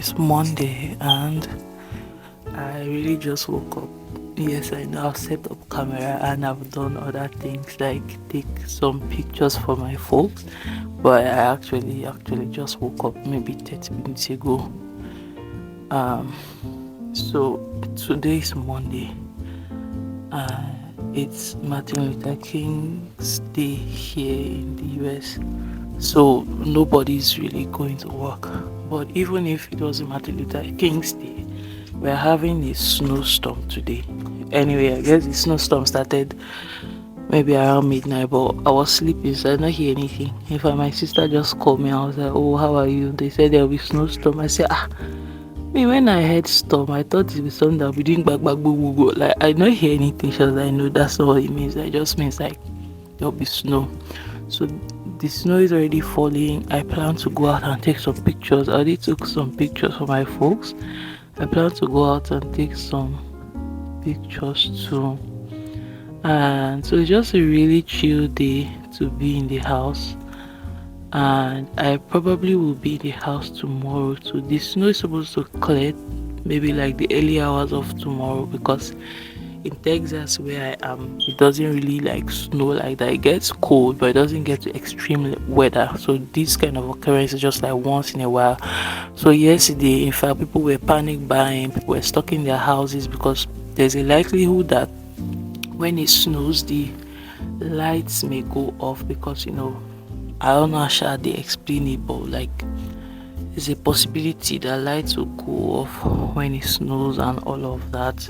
it's Monday and I really just woke up. Yes, I know I've set up camera and I've done other things like take some pictures for my folks, but I actually just woke up maybe 30 minutes ago. Um, so today is Monday. Uh, it's Martin Luther King's Day here in the US. So nobody's really going to work. But even if it wasn't Martin Luther King's Day, we're having a snowstorm today. Anyway, I guess the snowstorm started maybe around midnight, but I was sleeping, so I didn't hear anything. In fact, my sister just called me. I was like, "Oh, how are you?" They said there'll be snowstorm. I said, "Ah, me when I heard storm, I thought it was something that we doing back back boo boo boo." Like I don't hear anything. She was like, "No, that's not what it means. It just means like there'll be snow." So the snow is already falling. I plan to go out and take some pictures. I already took some pictures for my folks. I plan to go out and take some pictures too. And so it's just a really chill day to be in the house. And I probably will be in the house tomorrow too. The snow is supposed to clear maybe like the early hours of tomorrow because in Texas where I am, it doesn't really like snow like that. It gets cold, but it doesn't get to extreme weather. So this kind of occurrence is just like once in a while. So yesterday, in fact, people were panic buying, people were stuck in their houses because there's a likelihood that when it snows, the lights may go off because I don't know how they explain it, but like there's a possibility that lights will go off when it snows and all of that.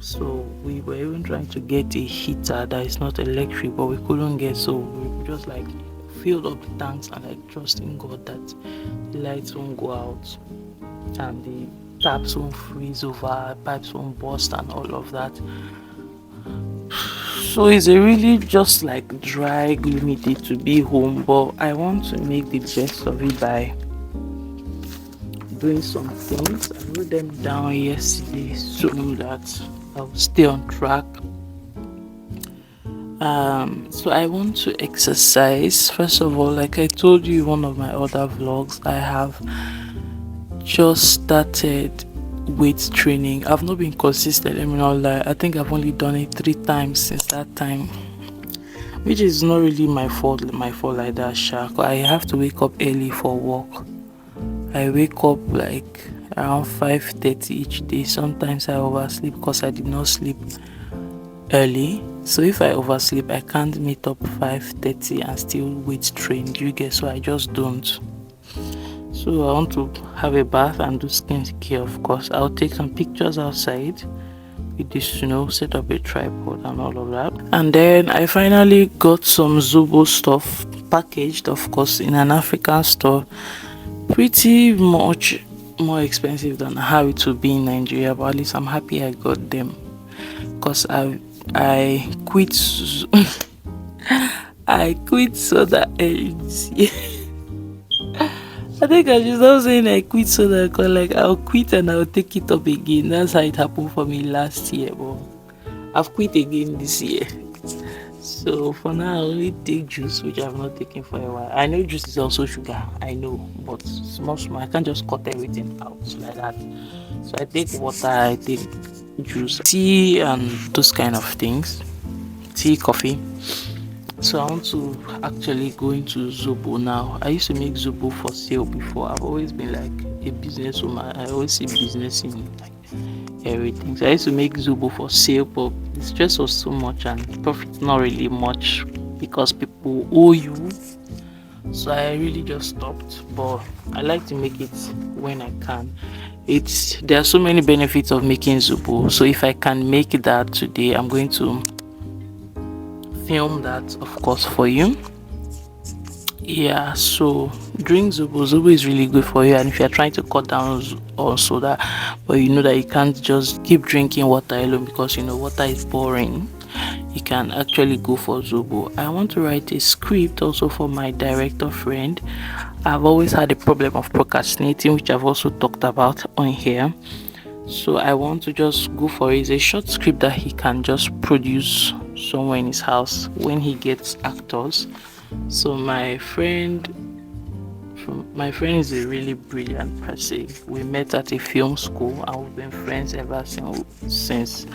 So we were even trying to get a heater that is not electric, but we couldn't get. So we just like filled up the tanks and like trusting God that the lights won't go out and the taps won't freeze over, pipes won't burst and all of that. So it's a really just like dry, gloomy day to be home, but I want to make the best of it by doing some things. I wrote them down yesterday so that I'll stay on track. So I want to exercise. First of all, like I told you in one of my other vlogs, I have just started weight training. I've not been consistent, let me not lie. I think I've only done it 3 times since that time, which is not really my fault like that, shark. I have to wake up early for work. I wake up like around 5:30 each day. Sometimes I oversleep because I did not sleep early. So if I oversleep, I can't meet up 5:30 and still weight train. Do you get? So I just don't. So I want to have a bath and do skincare, of course. I'll take some pictures outside with this set up a tripod and all of that. And then I finally got some Zobo stuff packaged, of course, in an African store. Pretty much more expensive than how it would be in Nigeria, but at least I'm happy I got them because I quit I quit soda agency. I think I should stop saying I quit soda because like I'll quit and I'll take it up again. That's how it happened for me last year, but I've quit again this year. So for now I only take juice, which I've not taken for a while. I know juice is also sugar, I know, but small. I can't just cut everything out like that. So I take water, I take juice, tea and those kind of things. Tea, coffee. So I want to actually go into Zobo now. I used to make Zobo for sale before. I've always been like a businesswoman. I always see business in like everything. So I used to make Zobo for sale, but the stress was so much and profit not really much because people owe you. So I really just stopped. But I like to make it when I can. There are so many benefits of making Zobo. So if I can make that today, I'm going to film that, of course, for you. Yeah, so drink Zobo is really good for you, and if you're trying to cut down on soda, but you know that you can't just keep drinking water alone because water is boring, you can actually go for Zobo. I want to write a script also for my director friend. I've always had a problem of procrastinating, which I've also talked about on here. So I want to just go for it. It's a short script that he can just produce somewhere in his house when he gets actors. So my friend My friend is a really brilliant person. We met at a film school and we've been friends ever since.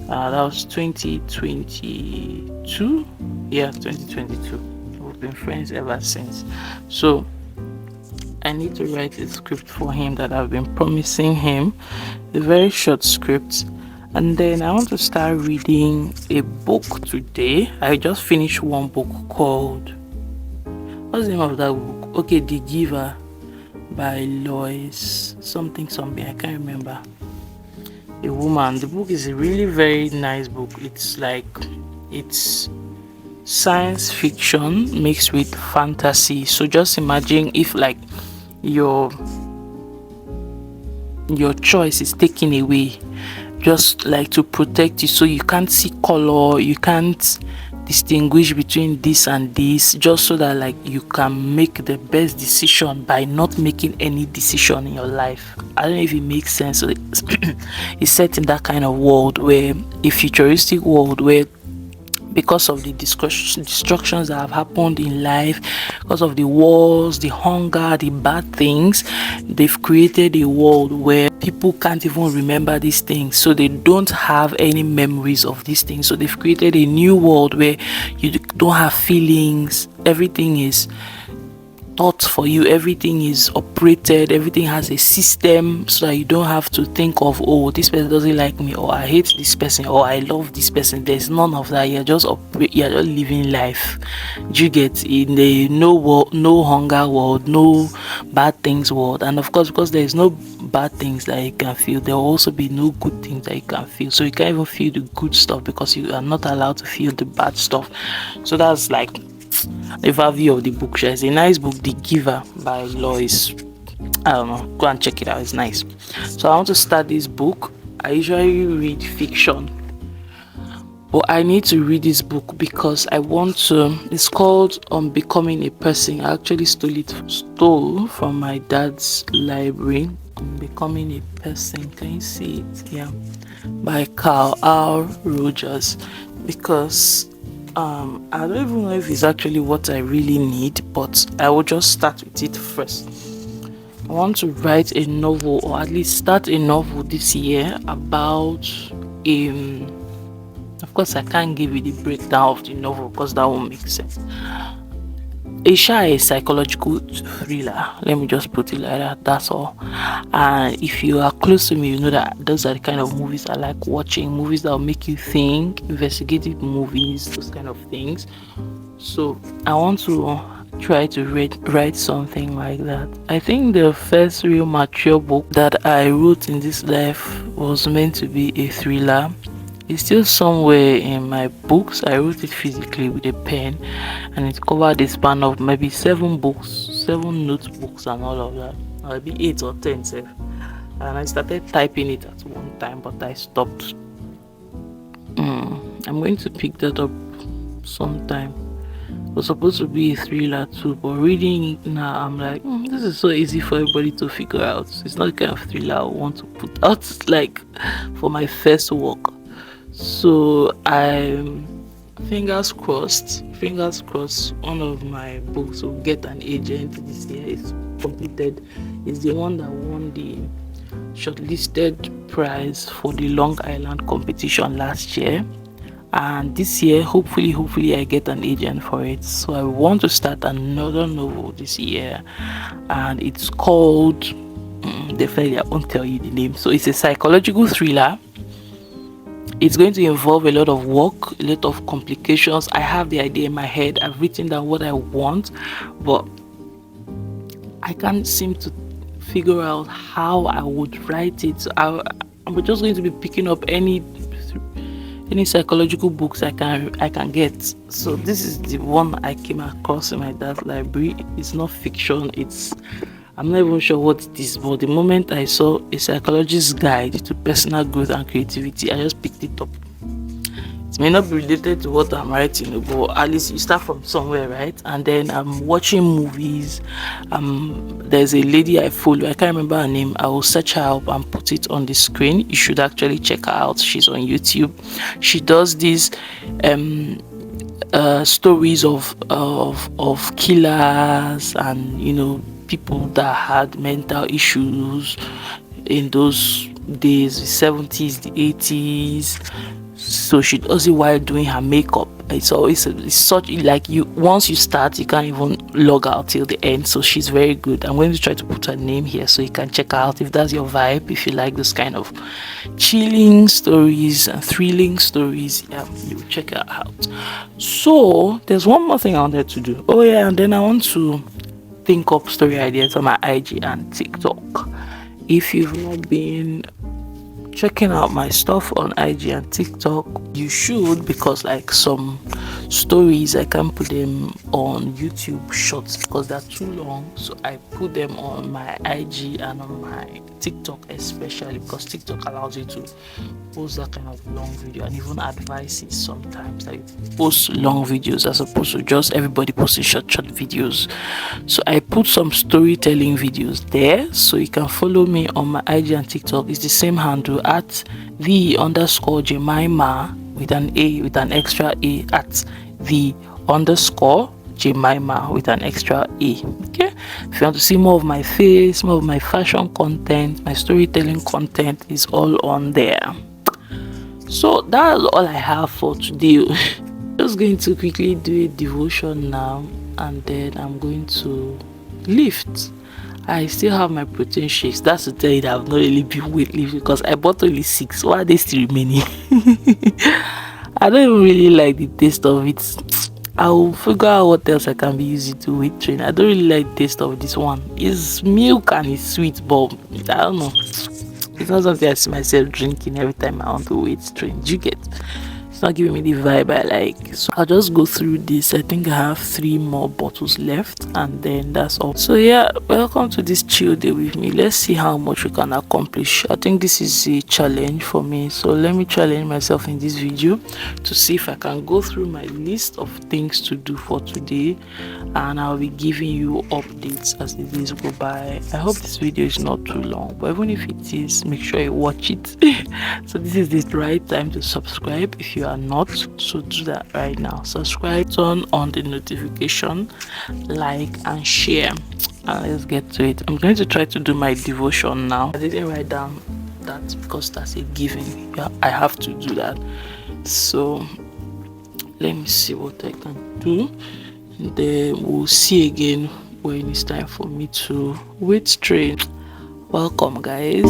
That was 2022. Yeah, 2022. We've been friends ever since. So I need to write a script for him that I've been promising him, a very short script. And then I want to start reading a book today. I just finished one book called, what's the name of that book? Okay, The Giver by Lois something. I can't remember. A woman. The book is a really very nice book. It's science fiction mixed with fantasy. So just imagine if like your choice is taken away, just like to protect you, so you can't see color, you can't distinguish between this and this, just so that like you can make the best decision by not making any decision in your life. I don't know if it makes sense. So it's set in that kind of world, where a futuristic world where, because of the destructions that have happened in life, because of the wars, the hunger, the bad things, they've created a world where people can't even remember these things, so they don't have any memories of these things. So they've created a new world where you don't have feelings, everything is thought for you, everything is operated, everything has a system, so that you don't have to think of, oh, this person doesn't like me, or I hate this person, or I love this person. There's none of that. You're just living life. Do you get in the no world, no hunger world, no bad things world? And of course, because there's no bad things that you can feel, there will also be no good things that you can feel. So you can't even feel the good stuff because you are not allowed to feel the bad stuff. So that's like the overview of the book. It's a nice book, The Giver by Lois. I don't know, go and check it out, it's nice. So I want to start this book. I usually read fiction, but I need to read this book because I want to. It's called Becoming a Person. I actually stole from my dad's library. Becoming a Person, can you see it? Yeah, by Carl R. Rogers. Because I don't even know if it's actually what I really need, but I will just start with it first. I want to write a novel, or at least start a novel this year about of course I can't give you the breakdown of the novel because that won't make sense. It's a psychological thriller. Let me just put it like that. That's all. And if you are close to me, you know that those are the kind of movies I like watching. Movies that will make you think, investigative movies, those kind of things. So I want to try to write something like that. I think the first real mature book that I wrote in this life was meant to be a thriller. It's still somewhere in my books. I wrote it physically with a pen, and it covered the span of maybe 7 notebooks and all of that. Maybe 8 or 10 self. And I started typing it at one time, but I stopped. I'm going to pick that up sometime. It was supposed to be a thriller too, but reading it now, I'm like, this is so easy for everybody to figure out. It's not the kind of thriller I want to put out like for my first work. So I'm fingers crossed, one of my books will get an agent this year. It's completed. It's the one that won the shortlisted prize for the Long Island competition last year. And this year, hopefully I get an agent for it. So I want to start another novel this year, and it's called, definitely I won't tell you the name. So it's a psychological thriller. It's going to involve a lot of work, a lot of complications. I have the idea in my head. I've written down what I want, but I can't seem to figure out how I would write it. So I'm just going to be picking up any psychological books I can get. So this is the one I came across in my dad's library. It's not fiction. I'm not even sure what it is, but the moment I saw a psychologist's guide to personal growth and creativity, I just picked it up. It may not be related to what I'm writing, but at least you start from somewhere, right? And then I'm watching movies. There's a lady I follow, I can't remember her name. I will search her up and put it on the screen. You should actually check her out. She's on YouTube. She does these stories of killers and people that had mental issues in those days, the 70s, the 80s. So she does it while doing her makeup. It's always it's such like you once you start you can't even log out till the end. So she's very good. I'm going to try to put her name here so you can check her out if that's your vibe, if you like this kind of chilling stories and thrilling stories. Yeah, you check her out. So there's one more thing I wanted to do. Oh yeah, and then I want to think up story ideas on my IG and TikTok. If you've not been checking out my stuff on IG and TikTok, you should, because like some stories I can't put them on YouTube shorts because they're too long, so I put them on my IG and on my TikTok, especially because TikTok allows you to post that kind of long video and even advices sometimes, like post long videos as opposed to just everybody posting short videos. So I put some storytelling videos there, so you can follow me on my IG and TikTok. It's the same handle at the_Jemima with an A, with an extra A, at the_Jemima with an extra A. Okay, if you want to see more of my face, more of my fashion content, my storytelling content is all on there. So that's all I have for today. Just going to quickly do a devotion now, and then I'm going to lift. I still have my protein shakes. That's to tell you that I've not really been weightlifting because I bought only 6. Why are they still remaining? I don't even really like the taste of it. I'll figure out what else I can be using to weight train. I don't really like the taste of this one. It's milk and it's sweet, but I don't know. It's not something I see myself drinking every time I want to weight train. Do you get? It's not giving me the vibe I like. So I'll just go through this. I think I have 3 more bottles left, and then that's all. So yeah, welcome to this chill day with me. Let's see how much we can accomplish. I think this is a challenge for me, so let me challenge myself in this video to see if I can go through my list of things to do for today, and I'll be giving you updates as the days go by. I hope this video is not too long, but even if it is, make sure you watch it. So this is the right time to subscribe if you are not, so do that right now. Subscribe, turn on the notification, like and share, and let's get to it. I'm going to try to do my devotion now. I didn't write down that because that's a given. Yeah, I have to do that. So let me see what I can do, and then we'll see again when it's time for me to weight train. Welcome guys.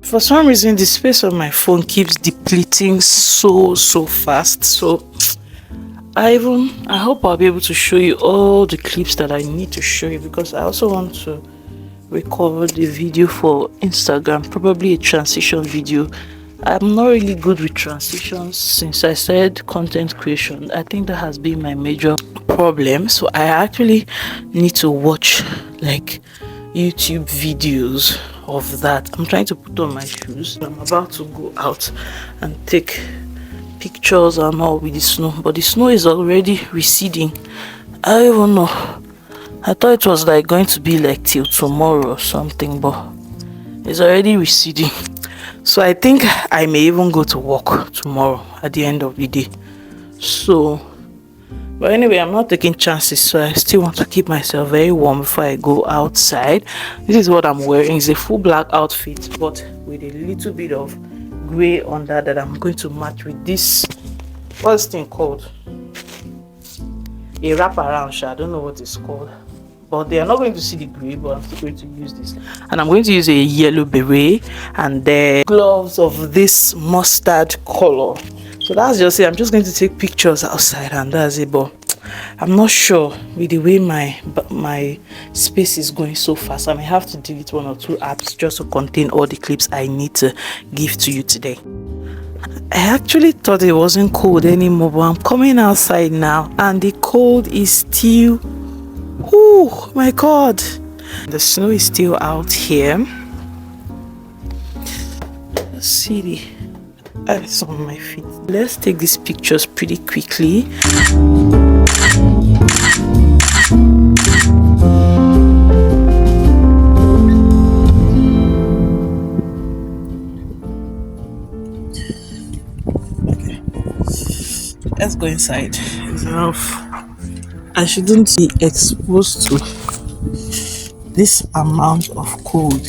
For some reason the space on my phone keeps depleting so fast, so I hope I'll be able to show you all the clips that I need to show you, because I also want to record the video for Instagram, probably a transition video. I'm not really good with transitions since I started content creation. I think that has been my major problem. So I actually need to watch like YouTube videos of that. I'm trying to put on my shoes. I'm about to go out and take pictures and all with the snow, but the snow is already receding. I don't even know. I thought it was like going to be like till tomorrow or something, but it's already receding. So I think I may even go to work tomorrow at the end of the day. So, but anyway, I'm not taking chances, so I still want to keep myself very warm before I go outside. This is what I'm wearing. It's a full black outfit, but with a little bit of gray under that I'm going to match with this, what's this thing called? A wraparound, I don't know what it's called. But they are not going to see the gray, but I'm still going to use this. And I'm going to use a yellow beret and the gloves of this mustard color. So that's just it. I'm just going to take pictures outside and that's it. But I'm not sure with the way my space is going so fast. I may have to delete 1 or 2 apps just to contain all the clips I need to give to you today. I actually thought it wasn't cold anymore, but I'm coming outside now and the cold is still, oh my god, the snow is still out here. Let's see the ice on my feet. Let's take these pictures pretty quickly. Okay, let's go inside. It's enough. I shouldn't be exposed to this amount of cold.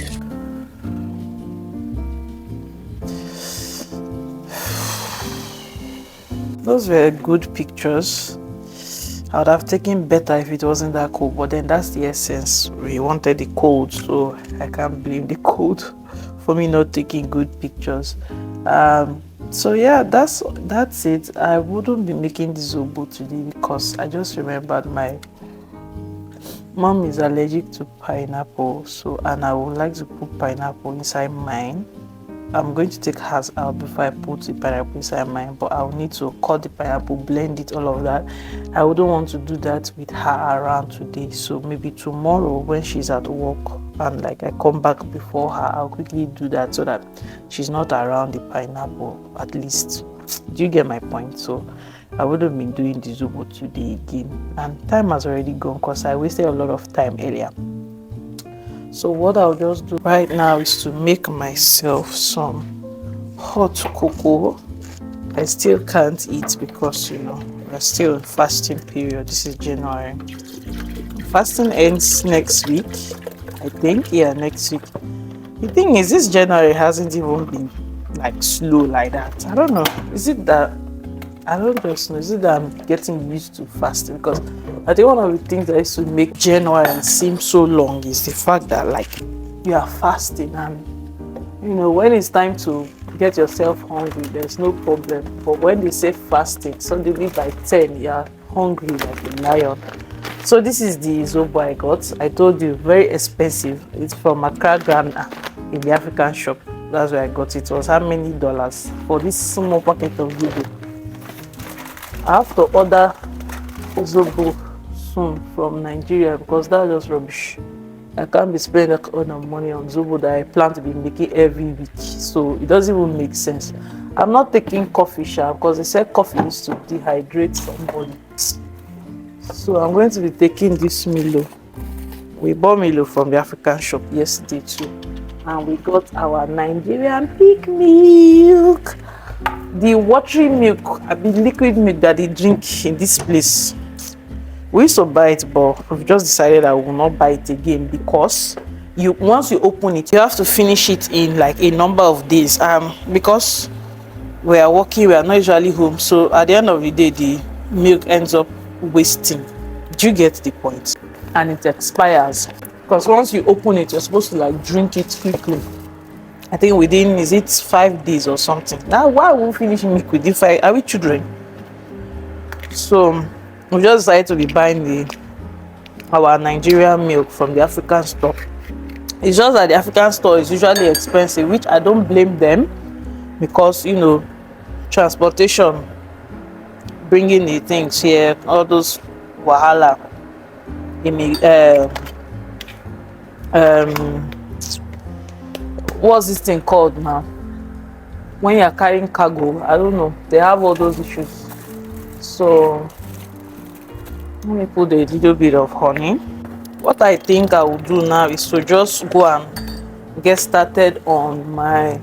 Those were good pictures. I would have taken better if it wasn't that cold, but then that's the essence. We wanted the cold, so I can't blame the cold for me not taking good pictures. So yeah, that's it. I wouldn't be making the zobo today because I just remembered my mom is allergic to pineapple, so and I would like to put pineapple inside mine. I'm going to take hers out before I put the pineapple inside mine, but I'll need to cut the pineapple, blend it, all of that. I wouldn't want to do that with her around today, so maybe tomorrow when she's at work and like I come back before her, I'll quickly do that so that she's not around the pineapple at least. Do you get my point? So I wouldn't be doing the zobo today again, and time has already gone because I wasted a lot of time earlier. So what I'll just do right now is to make myself some hot cocoa. I still can't eat because we're still in fasting period. This is January. Fasting ends next week, I think. Yeah, next week. The thing is, this January hasn't even been like slow like that. I don't know. Is it that I don't just know. Is it that I'm getting used to fasting? Because I think one of the things that used to make January seem so long is the fact that like you are fasting and when it's time to get yourself hungry, there's no problem. But when they say fasting, suddenly by 10 you are hungry like a lion. So this is the zobo I got. I told you, very expensive. It's from Accra, Ghana, in the African shop. That's where I got it. It was how many dollars for this small packet of zobo? I have to order zobo soon from Nigeria because that's just rubbish. I can't be spending that kind of money on zobo that I plan to be making every week, so it doesn't even make sense. I'm not taking coffee because they said coffee is to dehydrate somebody. So I'm going to be taking this Milo. We bought Milo from the African shop yesterday too, and we got our Nigerian pig milk. The watery milk, liquid milk that they drink in this place. We used to buy it, but we've just decided that we will not buy it again because once you open it, you have to finish it in like a number of days. Because we are working, we are not usually home, so at the end of the day, the milk ends up wasting. Do you get the point? And it expires because once you open it, you're supposed to like drink it quickly. I think within, is it 5 days or something? Now, why won't finish milk within 5? Are we children? So we just decided to be buying our Nigerian milk from the African store. It's just that the African store is usually expensive, which I don't blame them, because transportation, bringing the things here, all those wahala. What's this thing called now? When you're carrying cargo, I don't know. They have all those issues. So let me put a little bit of honey. What I think I will do now is to just go and get started on my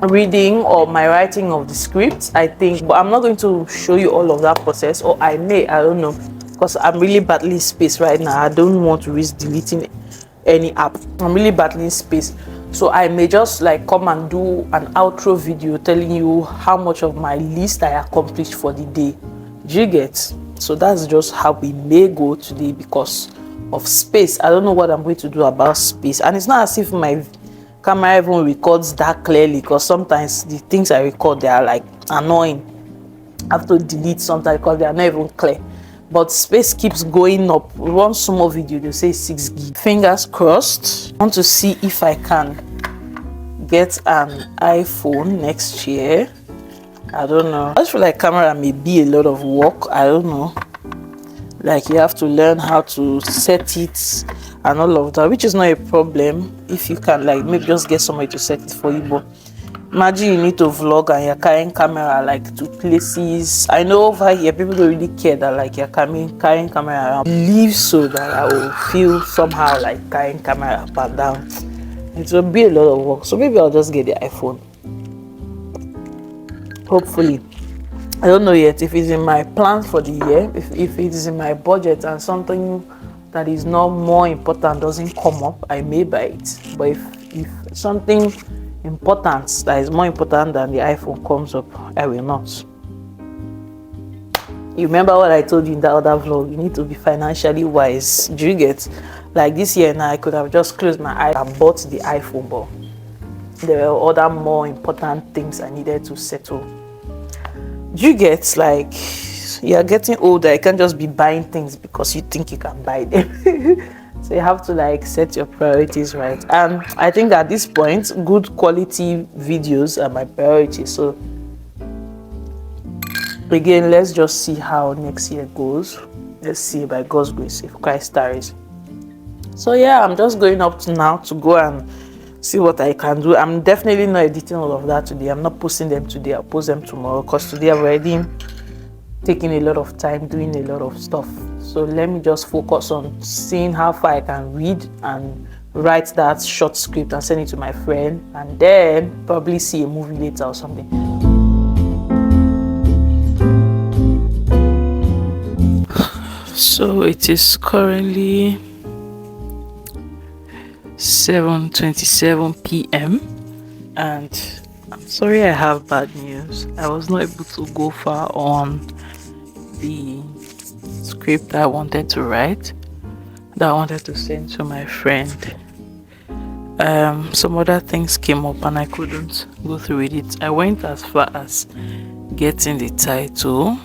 reading or my writing of the script, I think. But I'm not going to show you all of that process, or I don't know, because I'm really battling space right now. I don't want to risk deleting any app. I'm really battling space, so I may just like come and do an outro video telling you how much of my list I accomplished for the day. Do you get? So that's just how we may go today because of space. I don't know what I'm going to do about space, and it's not as if my camera even records that clearly, because sometimes the things I record, they are like annoying. I have to delete sometimes because they are not even clear. But space keeps going up. One small video, they say 6 gig. Fingers crossed. I want to see if I can get an iPhone next year. I don't know. I just feel like camera may be a lot of work. I don't know. Like you have to learn how to set it and all of that, which is not a problem if you can like maybe just get somebody to set it for you. But imagine you need to vlog and you're carrying camera like to places. I know over here people don't really care that like you're carrying camera around. I believe so that I will feel somehow like carrying camera up and down. It will be a lot of work. So maybe I'll just get the iPhone. Hopefully. I don't know yet if it's in my plans for the year, if it is in my budget and something that is not more important doesn't come up, I may buy it. But if something important that is more important than the iPhone comes up, I will not. You remember what I told you in that other vlog? You need to be financially wise. Do you get? Like this year now, I could have just closed my eyes and bought the iPhone, but there were other more important things I needed to settle. Do you get? Like you're getting older, you can't just be buying things because you think you can buy them. So you have to like set your priorities right. And I think at this point, good quality videos are my priority. So again, let's just see how next year goes. Let's see by God's grace if Christ tarries. So yeah, I'm just going up to now to go and see what I can do. I'm definitely not editing all of that today. I'm not posting them today. I'll post them tomorrow because today I've already taking a lot of time doing a lot of stuff. So let me just focus on seeing how far I can read and write that short script and send it to my friend, and then probably see a movie later or something. So it is currently 7:27 p.m. and I'm sorry I have bad news. I was not able to go far on the script that I wanted to write, that I wanted to send to my friend. Some other things came up and I couldn't go through with it. I went as far as getting the title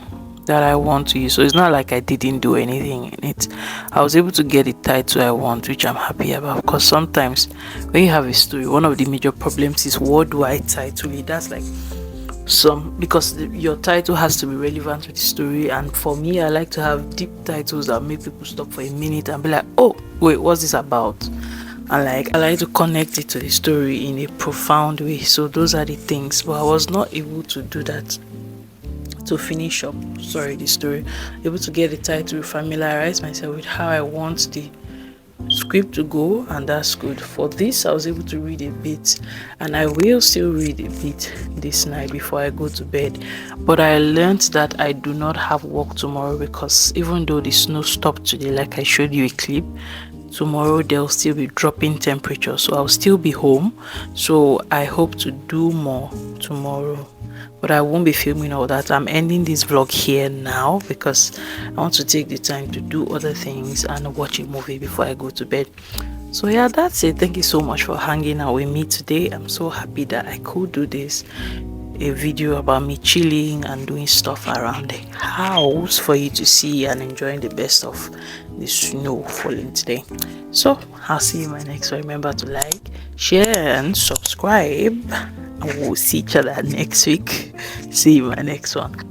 that I want to use. So it's not like I didn't do anything in it. I was able to get the title I want, which I'm happy about, because sometimes when you have a story, one of the major problems is what do I title it? That's like because your title has to be relevant to the story, and for me I like to have deep titles that make people stop for a minute and be like, oh wait, what's this about? And like I like to connect it to the story in a profound way. So those are the things, but I was not able to do that to finish up the story. Able to get the title, familiarize myself with how I want the script to go, and that's good. For this I was able to read a bit, and I will still read a bit this night before I go to bed. But I learned that I do not have work tomorrow, because even though the snow stopped today, like I showed you a clip, tomorrow there'll still be dropping temperature, so I'll still be home. So I hope to do more tomorrow, but I won't be filming all that. I'm ending this vlog here now because I want to take the time to do other things and watch a movie before I go to bed. So yeah, that's it. Thank you so much for hanging out with me today. I'm so happy that I could do this. a video about me chilling and doing stuff around the house for you to see and enjoying the best of the snow falling today. So I'll see you in my next one. Remember to like, share and subscribe, and we'll see each other next week. See you in my next one.